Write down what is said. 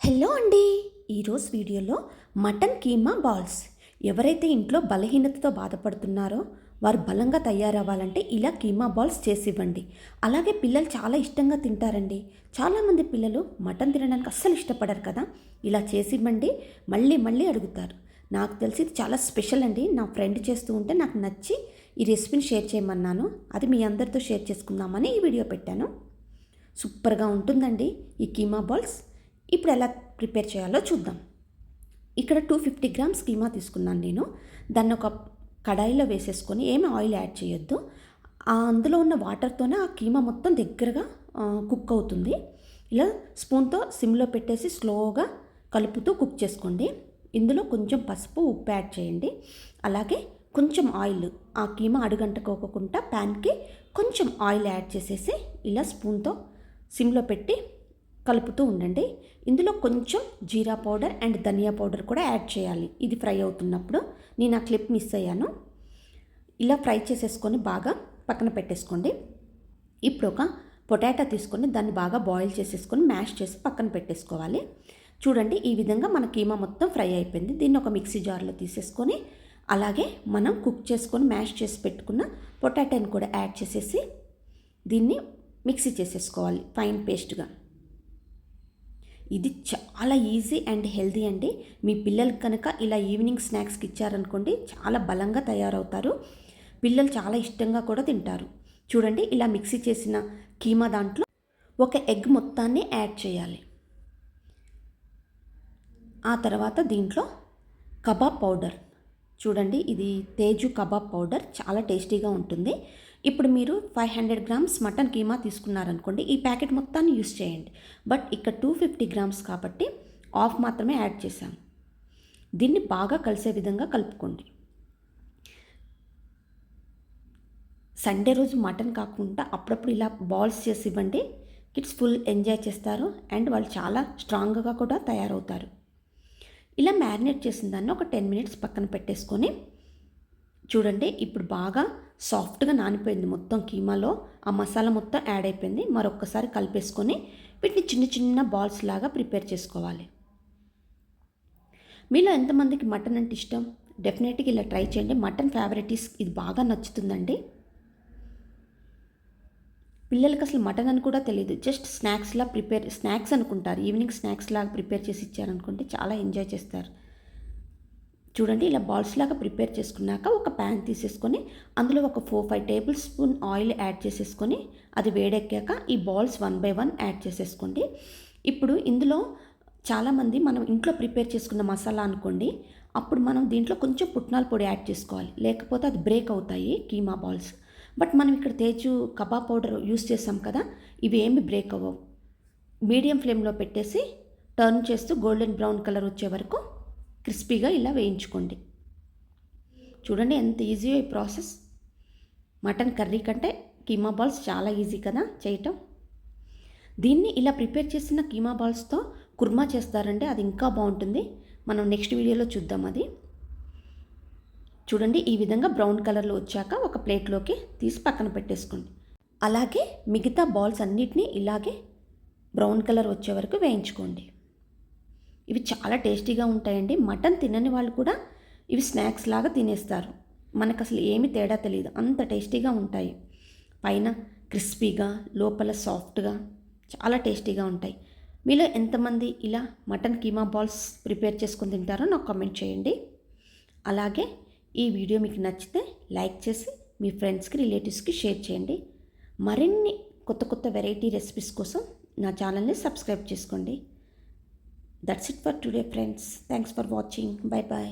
Hello అండి. ఈరోజు వీడియోలో మటన్ కీమా బాల్స్. ఎవరైతే ఇంట్లో బలహీనతతో బాధపడుతున్నారో వారు బలంగా తయారవ్వాలంటే ఇలా కీమా బాల్స్ చేసి ఇవ్వండి. అలాగే పిల్లలు చాలా ఇష్టంగా తింటారండి. చాలామంది పిల్లలు మటన్ తినడానికి అస్సలు ఇష్టపడరు కదా. ఇలా చేసి ఇవ్వండి, మళ్ళీ మళ్ళీ అడుగుతారు. నాకు తెలిసి ఇది చాలా స్పెషల్ అండి. నా ఫ్రెండ్ చేస్తూ ఉంటే నాకు నచ్చి ఈ రెసిపీని షేర్ చేయమన్నాను. అది మీ అందరితో షేర్ చేసుకుందామని ఈ వీడియో పెట్టాను. సూపర్గా ఉంటుందండి ఈ కీమా బాల్స్. ఇప్పుడు ఎలా ప్రిపేర్ చేయాలో చూద్దాం. ఇక్కడ 250 గ్రామ్స్ కీమా తీసుకున్నాను నేను. దాన్ని ఒక కడాయిలో వేసేసుకొని ఏమి ఆయిల్ యాడ్ చేయొద్దు. అందులో ఉన్న వాటర్తోనే ఆ కీమా మొత్తం దగ్గరగా కుక్ అవుతుంది. ఇలా స్పూన్తో సిమ్లో పెట్టేసి స్లోగా కలుపుతూ కుక్ చేసుకోండి. ఇందులో కొంచెం పసుపు, ఉప్పు యాడ్ చేయండి. అలాగే కొంచెం ఆయిల్, ఆ కీమా అడుగంటుకోకుండా ప్యాన్కి కొంచెం ఆయిల్ యాడ్ చేసేసి ఇలా స్పూన్తో సిమ్లో పెట్టి కలుపుతూ ఉండండి. ఇందులో కొంచెం జీరా పౌడర్ అండ్ ధనియా పౌడర్ కూడా యాడ్ చేయాలి. ఇది ఫ్రై అవుతున్నప్పుడు నేను ఆ క్లిప్ మిస్ అయ్యాను. ఇలా ఫ్రై చేసేసుకొని బాగా పక్కన పెట్టేసుకోండి. ఇప్పుడు ఒక పొటాటో తీసుకొని దాన్ని బాగా బాయిల్ చేసేసుకొని మ్యాష్ చేసి పక్కన పెట్టేసుకోవాలి. చూడండి, ఈ విధంగా మన కీమా మొత్తం ఫ్రై అయిపోయింది. దీన్ని ఒక మిక్సీ జార్లో తీసేసుకొని అలాగే మనం కుక్ చేసుకొని మ్యాష్ చేసి పెట్టుకున్న పొటాటోని కూడా యాడ్ చేసేసి దీన్ని మిక్సీ చేసేసుకోవాలి ఫైన్ పేస్ట్గా. ఇది చాలా ఈజీ అండ్ హెల్దీ అండి. మీ పిల్లలకి కనుక ఇలా ఈవినింగ్ స్నాక్స్కి ఇచ్చారనుకోండి, చాలా బలంగా తయారవుతారు. పిల్లలు చాలా ఇష్టంగా కూడా తింటారు. చూడండి, ఇలా మిక్సీ చేసిన కీమా దాంట్లో ఒక ఎగ్ మొత్తాన్ని యాడ్ చేయాలి. ఆ తర్వాత దీంట్లో కబాబ్ పౌడర్, చూడండి ఇది తేజు కబాబ్ పౌడర్, చాలా టేస్టీగా ఉంటుంది. ఇప్పుడు మీరు 500 గ్రామ్స్ మటన్ కీమా తీసుకున్నారనుకోండి, ఈ ప్యాకెట్ మొత్తాన్ని యూస్ చేయండి. బట్ ఇక్కడ 250 గ్రామ్స్ కాబట్టి హాఫ్ మాత్రమే యాడ్ చేశాను. దీన్ని బాగా కలిసే విధంగా కలుపుకోండి. సండే రోజు మటన్ కాకుండా అప్పుడప్పుడు ఇలా బాల్స్ చేసి ఇవ్వండి. కిడ్స్ ఫుల్ ఎంజాయ్ చేస్తారు అండ్ వాళ్ళు చాలా స్ట్రాంగ్గా కూడా తయారవుతారు. ఇలా మ్యారినేట్ చేసిన దాన్ని ఒక 10 మినిట్స్ పక్కన పెట్టేసుకొని చూడండి, ఇప్పుడు బాగా సాఫ్ట్గా నానిపోయింది మొత్తం కీమాలో. ఆ మసాలా మొత్తం యాడ్ అయిపోయింది. మరొక్కసారి కలిపేసుకొని వీటిని చిన్న చిన్న బాల్స్ లాగా ప్రిపేర్ చేసుకోవాలి. మీలో ఎంతమందికి మటన్ అంటే ఇష్టం? డెఫినెట్గా ఇలా ట్రై చేయండి. మటన్ ఫేవరెటీస్ ఇది బాగా నచ్చుతుందండి. పిల్లలకి అసలు మటన్ అని కూడా తెలియదు. జస్ట్ స్నాక్స్ అనుకుంటారు. ఈవినింగ్ స్నాక్స్ లాగా ప్రిపేర్ చేసి ఇచ్చారనుకుంటే చాలా ఎంజాయ్ చేస్తారు. చూడండి, ఇలా బాల్స్ లాగా ప్రిపేర్ చేసుకున్నాక ఒక ప్యాన్ తీసేసుకొని అందులో ఒక 4-5 టేబుల్ స్పూన్ ఆయిల్ యాడ్ చేసేసుకొని అది వేడెక్కాక ఈ బాల్స్ 1 బై 1 యాడ్ చేసేసుకోండి. ఇప్పుడు ఇందులో చాలామంది మనం ఇంట్లో ప్రిపేర్ చేసుకున్న మసాలా అనుకోండి, అప్పుడు మనం దీంట్లో కొంచెం పుట్నాల పొడి యాడ్ చేసుకోవాలి, లేకపోతే అది బ్రేక్ అవుతాయి కీమా బాల్స్. బట్ మనం ఇక్కడ తేజు కబాబ్ పౌడర్ యూస్ చేసాం కదా, ఇవి ఏమి బ్రేక్ అవ్వవు. మీడియం ఫ్లేమ్లో పెట్టేసి టర్న్ చేస్తూ గోల్డెన్ బ్రౌన్ కలర్ వచ్చే వరకు క్రిస్పీగా ఇలా వేయించుకోండి. చూడండి ఎంత ఈజీయో ఈ ప్రాసెస్. మటన్ కర్రీ కంటే కీమా బాల్స్ చాలా ఈజీ కదా చేయటం. దీన్ని ఇలా ప్రిపేర్ చేసిన కీమా బాల్స్తో కుర్మా చేస్తారంటే అది ఇంకా బాగుంటుంది. మనం నెక్స్ట్ వీడియోలో చూద్దాం అది. చూడండి, ఈ విధంగా బ్రౌన్ కలర్లో వచ్చాక ఒక ప్లేట్లోకి తీసి పక్కన పెట్టేసుకోండి. అలాగే మిగతా బాల్స్ అన్నిటినీ ఇలాగే బ్రౌన్ కలర్ వచ్చే వరకు వేయించుకోండి. ఇవి చాలా టేస్టీగా ఉంటాయండి. మటన్ తినని వాళ్ళు కూడా ఇవి స్నాక్స్ లాగా తినేస్తారు. మనకు అసలు ఏమి తేడా తెలియదు, అంత టేస్టీగా ఉంటాయి. పైన క్రిస్పీగా, లోపల సాఫ్ట్గా, చాలా టేస్టీగా ఉంటాయి. మీలో ఎంతమంది ఇలా మటన్ కీమా బాల్స్ ప్రిపేర్ చేసుకొని తింటారో నాకు కామెంట్ చేయండి. అలాగే ఈ వీడియో మీకు నచ్చితే లైక్ చేసి మీ ఫ్రెండ్స్కి, రిలేటివ్స్కి షేర్ చేయండి. మరిన్ని కొత్త కొత్త వెరైటీ రెసిపీస్ కోసం నా ఛానల్ని సబ్స్క్రైబ్ చేసుకోండి. That's it for today, friends. Thanks for watching. Bye bye.